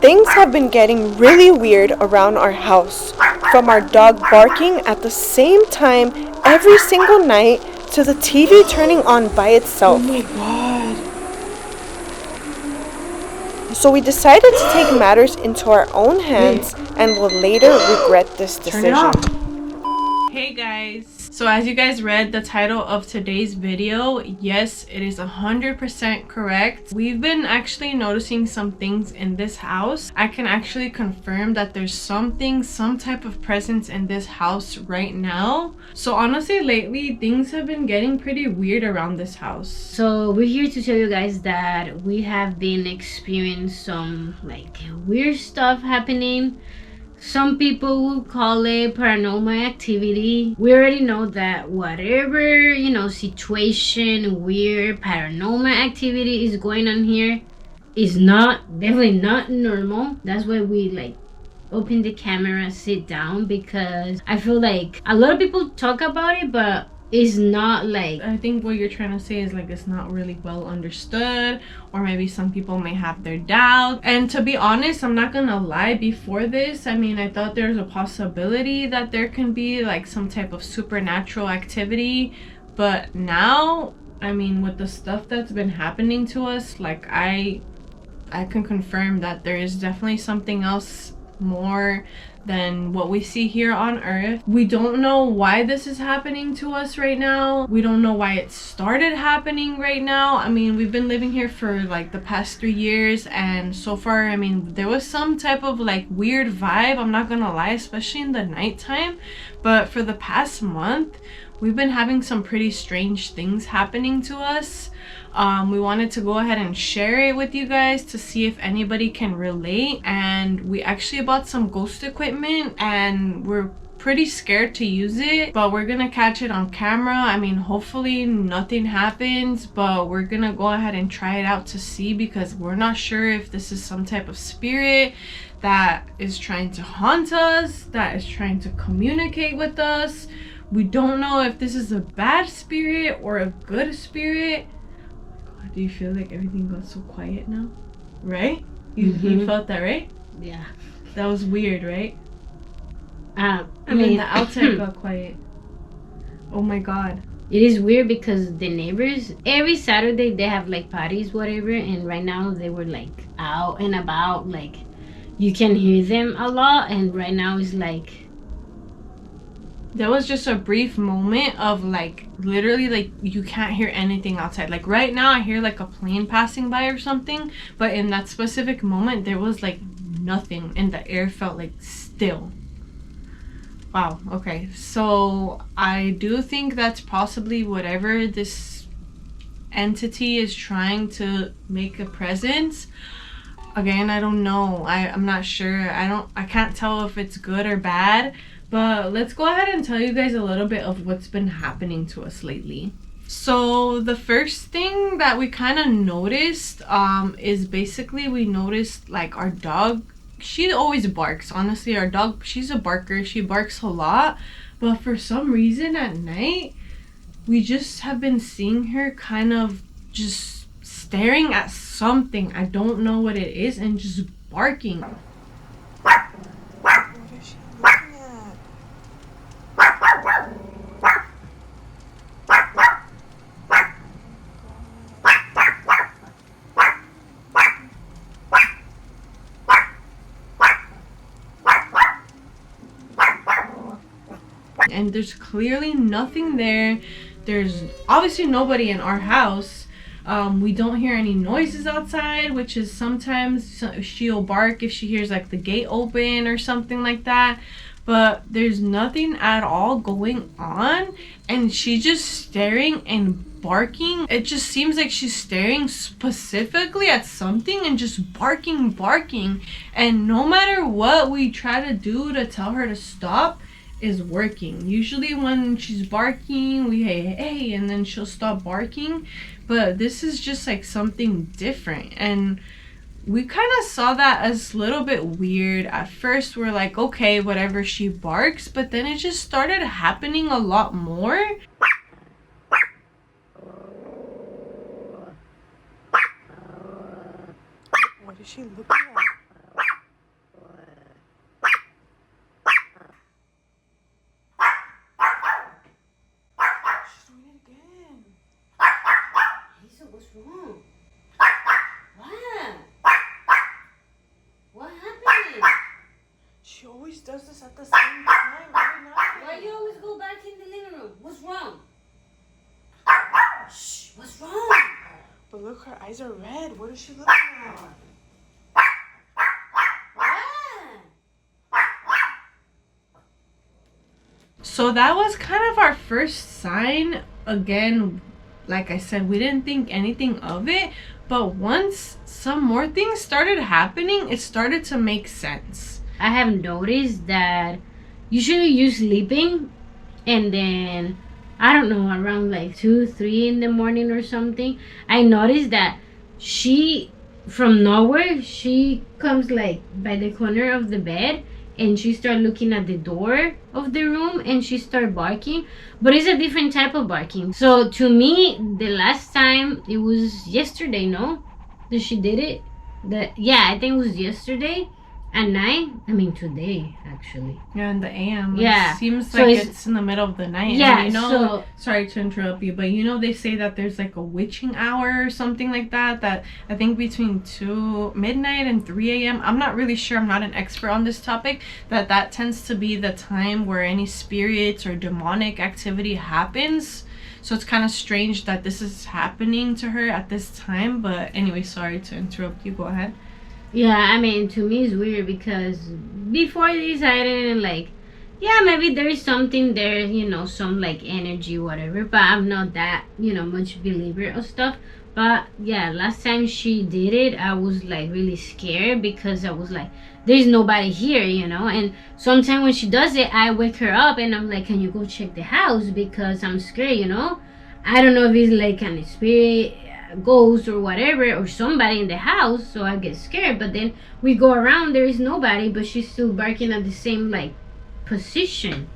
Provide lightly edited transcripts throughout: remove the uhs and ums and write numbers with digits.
Things have been getting really weird around our house, from our dog barking at the same time every single night to the TV turning on by itself. Oh my god. So we decided to take matters into our own hands and will later regret this decision. Hey guys, so as you guys read the title of today's video, yes, it is 100% correct. We've been actually noticing some things in this house. I can actually confirm that there's some type of presence in this house right now. So honestly, lately things have been getting pretty weird around this house. So we're here to tell you guys that we have been experiencing some like weird stuff happening. Some people will call it paranormal activity. We already know that whatever, situation, weird paranormal activity is going on here is definitely not normal. That's why we like open the camera, sit down, because I feel like a lot of people talk about it, but it's not like, I think what you're trying to say is like it's not really well understood, or maybe some people may have their doubts. And to be honest, I'm not gonna lie, before this, I mean, I thought there's a possibility that there can be like some type of supernatural activity, but now, I mean, with the stuff that's been happening to us, like I can confirm that there is definitely something else more than what we see here on earth. We don't know why this is happening to us right now. We don't know why it started happening right now. I mean, we've been living here for like the past 3 years, and so far, I mean, there was some type of like weird vibe, I'm not gonna lie, especially in the nighttime. But for the past month, we've been having some pretty strange things happening to us. We wanted to go ahead and share it with you guys to see if anybody can relate. And we actually bought some ghost equipment and we're pretty scared to use it, but we're gonna catch it on camera. I mean, hopefully nothing happens, but we're gonna go ahead and try it out to see, because we're not sure if this is some type of spirit that is trying to haunt us, that is trying to communicate with us. We don't know if this is a bad spirit or a good spirit. Do you feel like everything got so quiet now? Right? You felt that, right? yeah. That was weird, right? I mean, the outside got quiet. Oh my god. It is weird because the neighbors, every Saturday they have like parties, whatever, and right now they were like out and about, like you can hear them a lot, and right now it's like, there was just a brief moment of like literally like you can't hear anything outside. Like right now I hear like a plane passing by or something, but in that specific moment there was like nothing and the air felt like still. Wow. Okay, so I do think that's possibly whatever this entity is trying to make a presence. Again, I don't know. I'm not sure. I can't tell if it's good or bad. But let's go ahead and tell you guys a little bit of what's been happening to us lately. So the first thing that we kind of noticed is basically we noticed like our dog, she always barks. Honestly, our dog, she's a barker. She barks a lot. But for some reason at night, we just have been seeing her kind of just staring at something. I don't know what it is, and just barking. And there's clearly nothing there. There's obviously nobody in our house. We don't hear any noises outside, which is sometimes she'll bark if she hears like the gate open or something like that. But there's nothing at all going on, and she's just staring and barking. It just seems like she's staring specifically at something and just barking. And no matter what we try to do to tell her to stop, is working. Usually when she's barking, we hey, and then she'll stop barking. But this is just like something different, and we kind of saw that as a little bit weird. At first we're like, okay, whatever, she barks, but then it just started happening a lot more. What is she looking at? look, her eyes are red. What is she looking at? So that was kind of our first sign. Again, like I said, we didn't think anything of it, but once some more things started happening, it started to make sense. I have noticed that usually you're sleeping, and then I don't know, around like 2-3 in the morning or something, I noticed that she, from nowhere, she comes like by the corner of the bed, and she start looking at the door of the room, and she start barking, but it's a different type of barking. So to me, the last time, it was yesterday, no, that she did it. Yeah, I think it was yesterday at night. I mean today, actually. Yeah, in the AM. Yeah. It seems So like it's it's in the middle of the night. Yeah, And so sorry to interrupt you, but they say that there's like a witching hour or something like that, that I think between midnight and 3 a.m. I'm not really sure. I'm not an expert on this topic. That tends to be the time where any spirits or demonic activity happens. So it's kind of strange that this is happening to her at this time. But anyway, sorry to interrupt you. Go ahead. yeah, I mean, to me it's weird because before this I didn't like, yeah, maybe there is something there, some like energy, whatever, but I'm not that, much believer of stuff. But yeah, last time she did it, I was like really scared because I was like, there's nobody here, and sometimes when she does it, I wake her up and I'm like, can you go check the house because I'm scared. I don't know if it's like an spirit, ghost or whatever, or somebody in the house, so I get scared. But then we go around, there is nobody, but she's still barking at the same like position.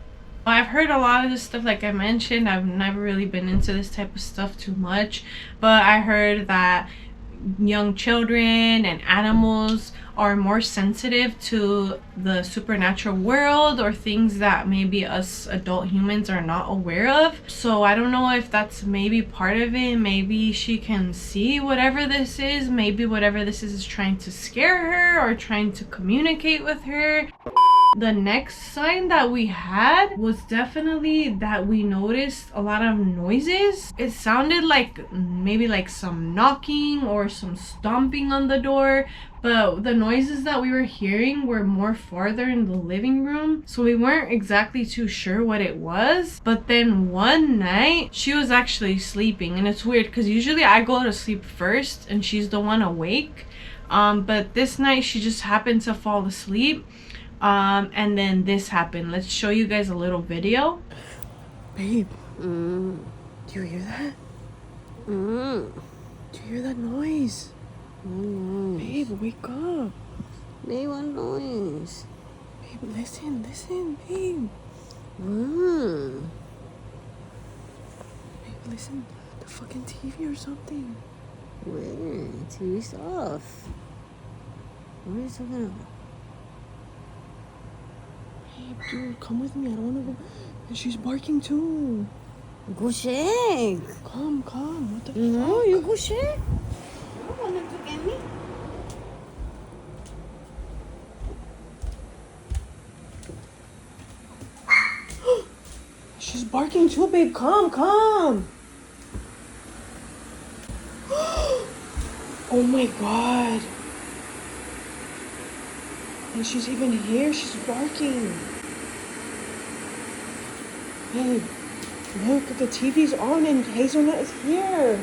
I've heard a lot of this stuff, like I mentioned. I've never really been into this type of stuff too much, but I heard that young children and animals are more sensitive to the supernatural world or things that maybe us adult humans are not aware of. So I don't know if that's maybe part of it. Maybe she can see whatever this is. Maybe whatever this is trying to scare her or trying to communicate with her. The next sign that we had was definitely that we noticed a lot of noises. It sounded like maybe like some knocking or some stomping on the door, but the noises that we were hearing were more farther in the living room, so we weren't exactly too sure what it was. But then one night she was actually sleeping, and it's weird because usually I go to sleep first and she's the one awake, but this night she just happened to fall asleep. And then this happened. Let's show you guys a little video. Babe, do you hear that? Do you hear that noise? Babe, wake up. Babe, what noise? Babe, listen, babe. Babe, listen, the fucking TV or something. Where? TV's off. What are you talking about? Babe, dude, come with me. I don't want to go. And she's barking too. Go check. Come. What the fuck? No, you go check. I don't want them to get me. She's barking too, babe. Come. Oh my god. And she's even here. She's barking. Babe, look, the TV's on and Hazelnut is here.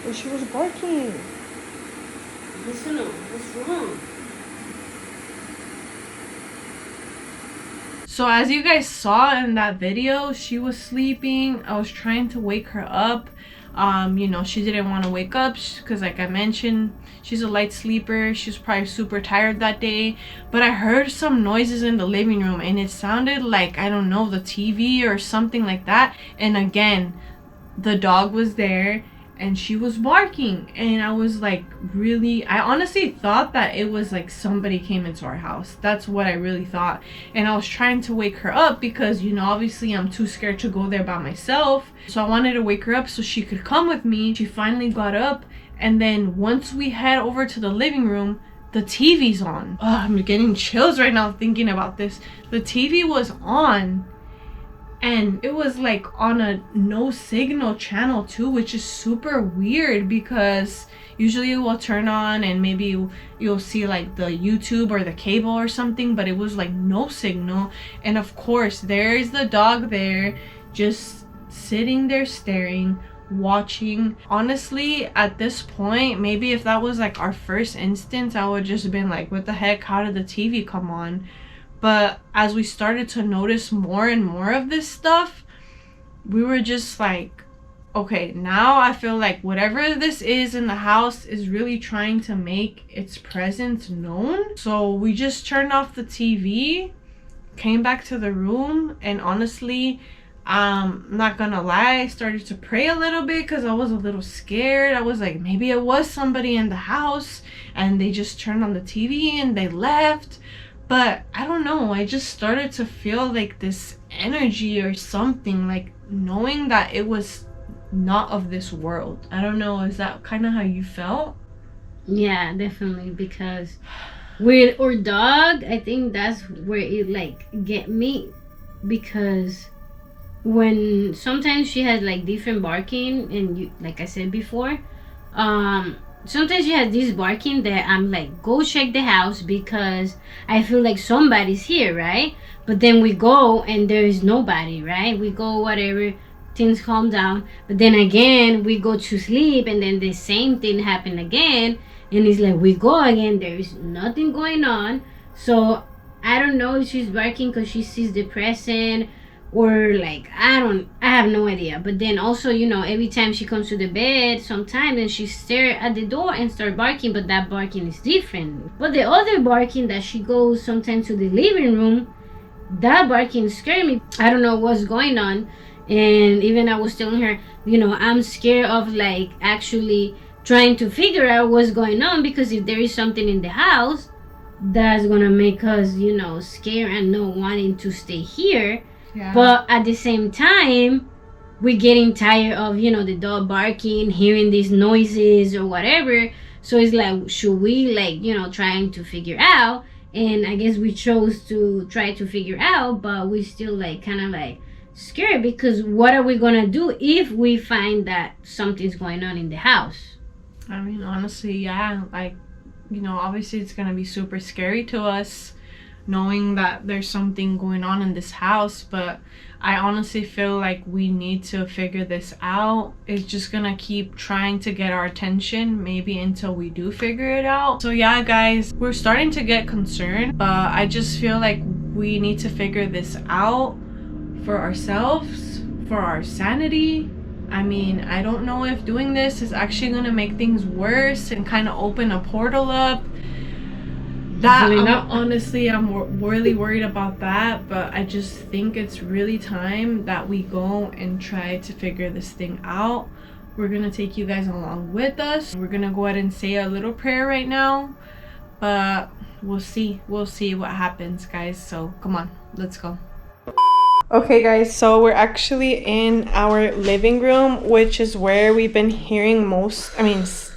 And she was barking. Listen, what's wrong? So as you guys saw in that video, she was sleeping. I was trying to wake her up. She didn't want to wake up because, like I mentioned, she's a light sleeper. She was probably super tired that day. But I heard some noises in the living room, and it sounded like, I don't know, the TV or something like that. And again, the dog was there and she was barking, and I was like, really, I honestly thought that it was like somebody came into our house. That's what I really thought. And I was trying to wake her up because, obviously I'm too scared to go there by myself. So I wanted to wake her up so she could come with me. She finally got up, and then once we head over to the living room, the TV's on. Oh, I'm getting chills right now thinking about this. The TV was on, and it was like on a no signal channel too, which is super weird because usually it will turn on and maybe you'll see like the YouTube or the cable or something, but it was like no signal. And of course there's the dog there just sitting there staring, watching. Honestly, at this point, maybe if that was like our first instance, I would just been like, what the heck, how did the TV come on? But as we started to notice more and more of this stuff, we were just like, okay, now I feel like whatever this is in the house is really trying to make its presence known. So we just turned off the TV, came back to the room, and honestly, not gonna lie, I started to pray a little bit because I was a little scared. I was like, maybe it was somebody in the house and they just turned on the TV and they left. But I don't know, I just started to feel like this energy or something, like knowing that it was not of this world. I don't know, is that kind of how you felt? Yeah, definitely, because with our dog, I think that's where it like get me, because when sometimes she has like different barking, and you, like I said before, sometimes she has this barking that I'm like, go check the house because I feel like somebody's here, right? But then we go and there is nobody, right? We go, whatever, things calm down, but then again we go to sleep and then the same thing happen again, and it's like we go again, there is nothing going on. So I don't know if she's barking because she sees the present, or like I have no idea. But then also, you know, every time she comes to the bed sometimes and she stare at the door and start barking, but that barking is different. But the other barking that she goes sometimes to the living room, that barking scared me. I don't know what's going on. And even I was telling her, you know, I'm scared of like actually trying to figure out what's going on, because if there is something in the house that's gonna make us, you know, scared and not wanting to stay here. Yeah. But at the same time, we're getting tired of, you know, the dog barking, hearing these noises or whatever. So it's like, should we like, you know, trying to figure out? And I guess we chose to try to figure out, but we still like kind of like scared, because what are we gonna do if we find that something's going on in the house? I mean, honestly, yeah, like, you know, obviously it's gonna be super scary to us knowing that there's something going on in this house, but I honestly feel like we need to figure this out. It's just gonna keep trying to get our attention, maybe until we do figure it out. So yeah, guys, we're starting to get concerned, but I just feel like we need to figure this out for ourselves, for our sanity. I mean, I don't know if doing this is actually gonna make things worse and kind of open a portal up. That honestly, I'm really worried about that, but I just think it's really time that we go and try to figure this thing out. We're gonna take you guys along with us. We're gonna go ahead and say a little prayer right now, but we'll see what happens, guys. So come on, let's go. Okay guys, so we're actually in our living room, which is where we've been hearing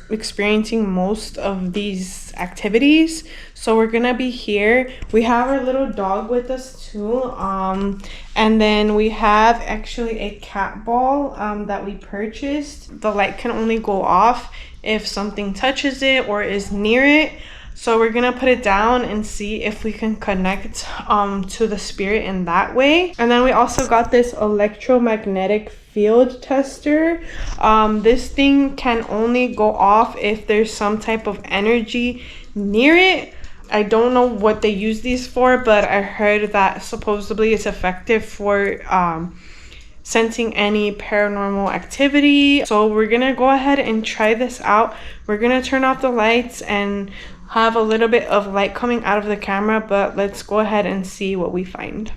experiencing most of these activities. So we're gonna be here. We have our little dog with us too, and then we have actually a cat ball that we purchased. The light can only go off if something touches it or is near it. So we're gonna put it down and see if we can connect to the spirit in that way. And then we also got this electromagnetic field tester. This thing can only go off if there's some type of energy near it. I don't know what they use these for, but I heard that supposedly it's effective for sensing any paranormal activity. So we're gonna go ahead and try this out. We're gonna turn off the lights and have a little bit of light coming out of the camera, but let's go ahead and see what we find.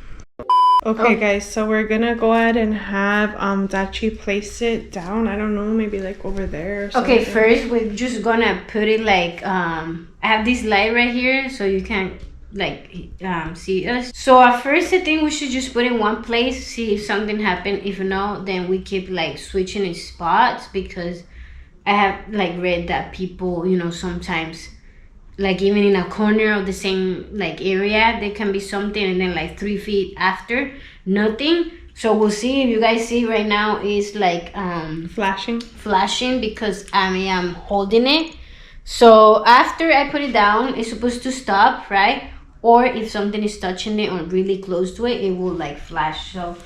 Okay guys, so we're gonna go ahead and have Dachy place it down. I don't know, maybe like over there or something. Okay, first we're just gonna put it like I have this light right here so you can like see us. So at first I think we should just put it in one place, see if something happened. If not, then we keep like switching its spots, because I have like read that people, you know, sometimes like even in a corner of the same like area there can be something, and then like 3 feet after nothing. So we'll see. If you guys see right now is like flashing because I am holding it. So after I put it down, it's supposed to stop, right? Or if something is touching it or really close to it, it will like flash. So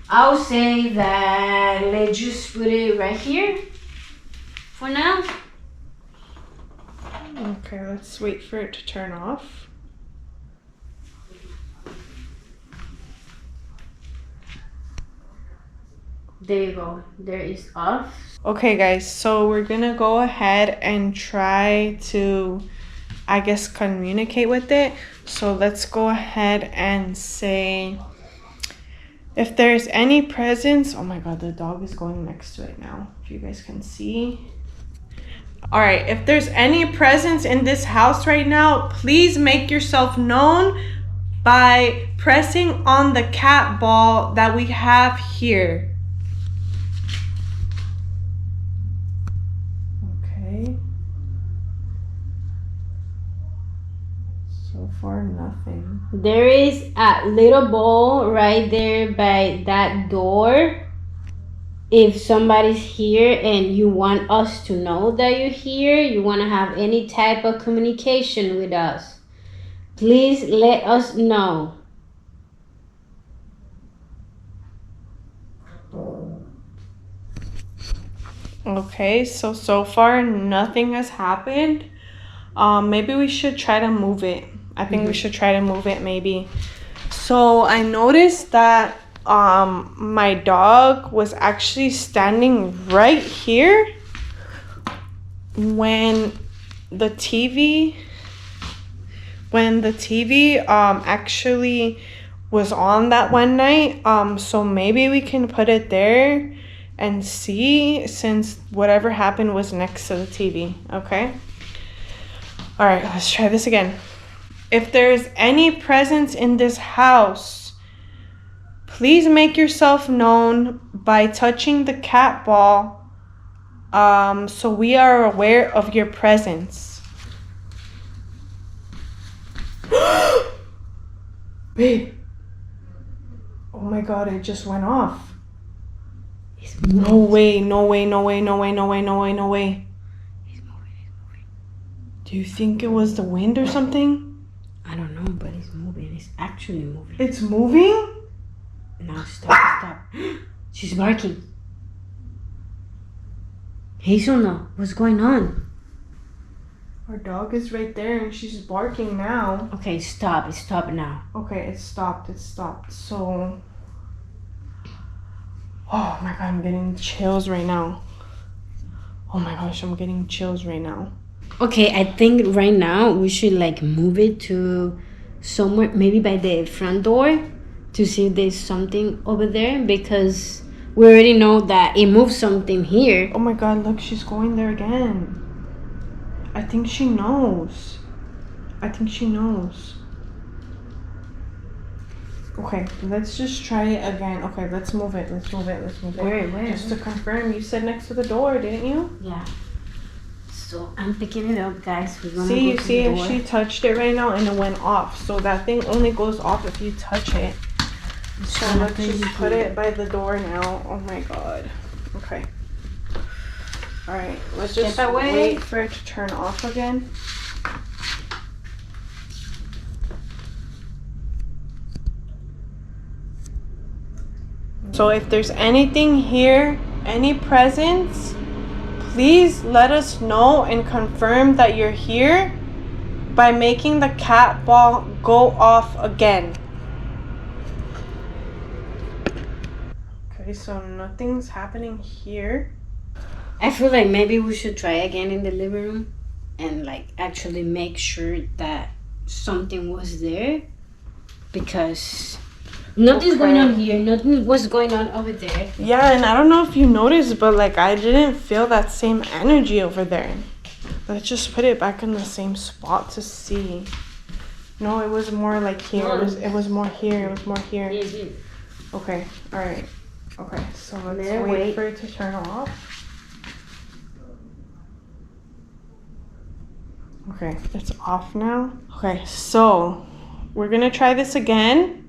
I'll say that let's just put it right here for now. Okay, let's wait for it to turn off. There you go. There is off. Okay, guys, so we're gonna go ahead and try to, I guess, communicate with it. So let's go ahead and say, if there's any presence, oh my god, the dog is going next to it now, if you guys can see. All right, if there's any presence in this house right now, please make yourself known by pressing on the cat ball that we have here. Okay. So far, nothing. There is a little ball right there by that door. If somebody's here and you want us to know that you're here, you want to have any type of communication with us, please let us know. Okay, so far nothing has happened. Maybe we should try to move it. I think we should try to move it maybe. So I noticed that my dog was actually standing right here when the TV actually was on that one night. So maybe we can put it there and see, since whatever happened was next to the TV. Okay, all right, let's try this again. If there's any presence in this house, please make yourself known by touching the cat ball, so we are aware of your presence. Babe. Oh my god, it just went off. No way, no way, no way, no way, no way, no way, no way. He's moving. Do you think it was the wind or something? I don't know, but it's moving. It's actually moving. It's moving? Now stop. She's barking. Hazelnut, what's going on? Our dog is right there and she's barking now. Okay, stop. It's stopped now. Okay, it stopped. So, oh my god, I'm getting chills right now. Oh my gosh, I'm getting chills right now. Okay, I think right now we should like move it to somewhere, maybe by the front door, to see if there's something over there, because we already know that it moved something here. Oh my god, look, she's going there again. I think she knows. Okay, let's just try it again. Okay, let's move it. Where? Just to confirm, you said next to the door, didn't you? Yeah. So I'm picking it up, guys. We're gonna see, go to the door. she touched it right now and it went off. So that thing only goes off if you touch it. So let's just put it by the door now. Oh my god. Okay. Alright, let's just wait for it to turn off again. So if there's anything here, any presence, please let us know and confirm that you're here by making the cat ball go off again. Okay, so nothing's happening here. I feel like maybe we should try again in the living room and like actually make sure that something was there, because nothing's going on here, nothing was going on over there. Yeah, and I don't know if you noticed, but like I didn't feel that same energy over there. Let's just put it back in the same spot to see. No, it was more like here. It was more here. Okay, all right. Okay, so let's wait for it to turn off. Okay, it's off now. Okay, so we're gonna try this again.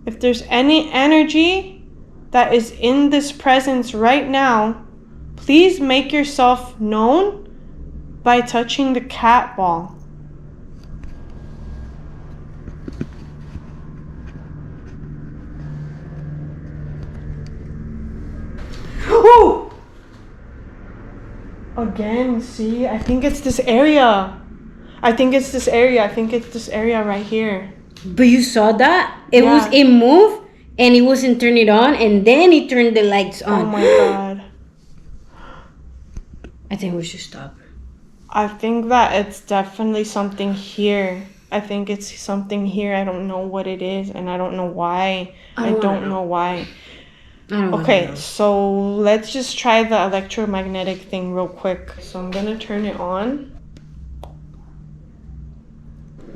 If there's any energy, that is in this presence right now, please make yourself known by touching the cat ball. Ooh! Again, see? I think it's this area. I think it's this area right here. But you saw that? It Yeah. moved and it wasn't turning it on, and then it turned the lights on. Oh my god. I think we should stop. I think that it's definitely something here. I think it's something here. I don't know what it is, and I don't know why. I don't know why. Okay, so let's just try the electromagnetic thing real quick. So I'm gonna turn it on.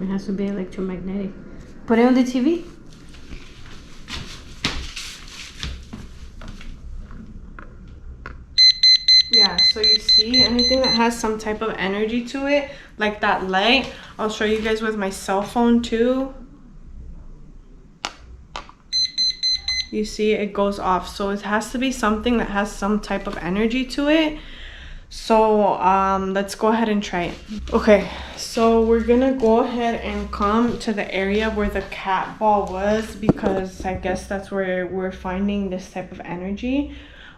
It has to be electromagnetic. Put it on the TV. Yeah, so you see anything that has some type of energy to it, like that light. I'll show you guys with my cell phone too. You see it goes off. So it has to be something that has some type of energy to it. So let's go ahead and try it. Okay, so we're gonna go ahead and come to the area where the cat ball was, because I guess that's where we're finding this type of energy.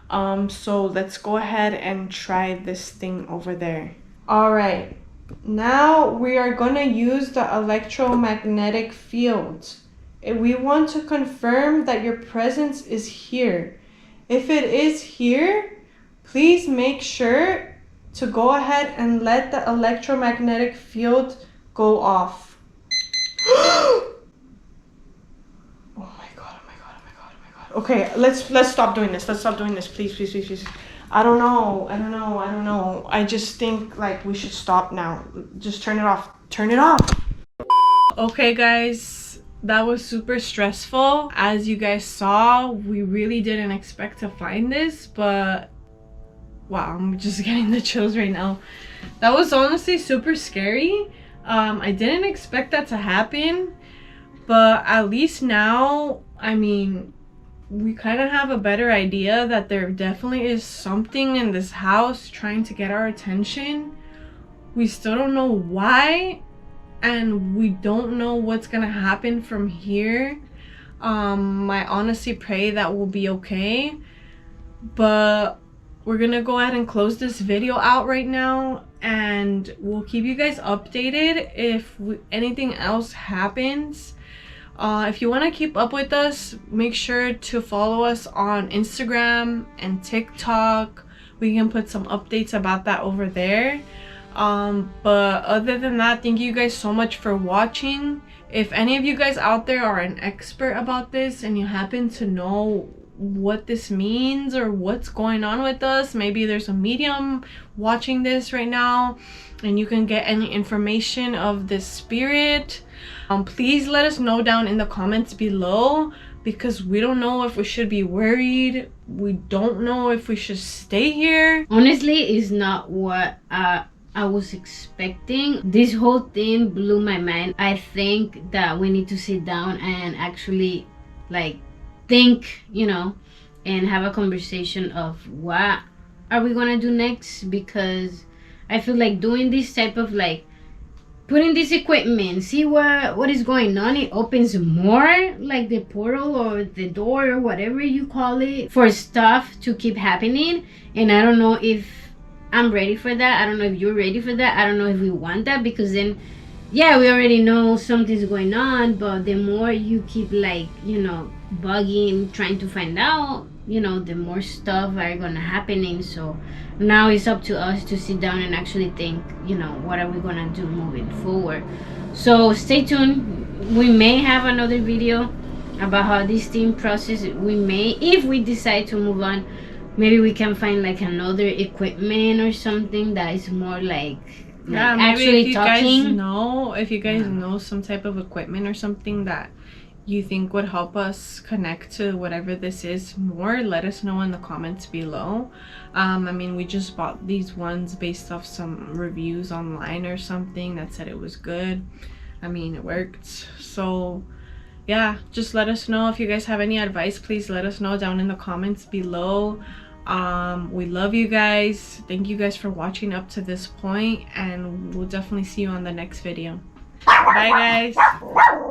So let's go ahead and try this thing over there. All right, now we are gonna use the electromagnetic field. We want to confirm that your presence is here. If it is here, please make sure to go ahead and let the electromagnetic field go off. Okay, let's stop doing this. Let's stop doing this, please. I don't know. I just think like we should stop now. Just turn it off. Turn it off. Okay, guys, that was super stressful. As you guys saw, we really didn't expect to find this, but wow, I'm just getting the chills right now. That was honestly super scary. I didn't expect that to happen, but at least now, I mean, we kind of have a better idea that there definitely is something in this house trying to get our attention. We still don't know why, and we don't know what's gonna happen from here. I honestly pray that we'll be okay, but we're gonna go ahead and close this video out right now, and we'll keep you guys updated if anything else happens. If you want to keep up with us, make sure to follow us on Instagram and TikTok. We can put some updates about that over there. But other than that, thank you guys so much for watching. If any of you guys out there are an expert about this and you happen to know what this means or what's going on with us, maybe there's a medium watching this right now and you can get any information of this spirit, please let us know down in the comments below, because we don't know if we should be worried. We don't know if we should stay here. Honestly, it's not what I was expecting. This whole thing blew my mind. I think that we need to sit down and actually like think, you know, and have a conversation of what are we gonna do next, because I feel like doing this type of like putting this equipment, see what is going on, it opens more like the portal or the door or whatever you call it for stuff to keep happening. And I don't know if I'm ready for that. I don't know if you're ready for that. I don't know if we want that, because then yeah, we already know something's going on, but the more you keep like, you know, bugging, trying to find out, you know, the more stuff are gonna happening. So now it's up to us to sit down and actually think, you know, what are we gonna do moving forward. So stay tuned. We may have another video about how this team process. We may, if we decide to move on, maybe we can find like another equipment or something that is more like yeah, maybe actually if you talking. guys know, if you guys know some type of equipment or something that you think would help us connect to whatever this is more, let us know in the comments below. I mean, we just bought these ones based off some reviews online or something that said it was good. I mean, it worked. So yeah, just let us know if you guys have any advice. Please let us know down in the comments below. We love you guys. Thank you guys for watching up to this point, and we'll definitely see you on the next video. Bye guys.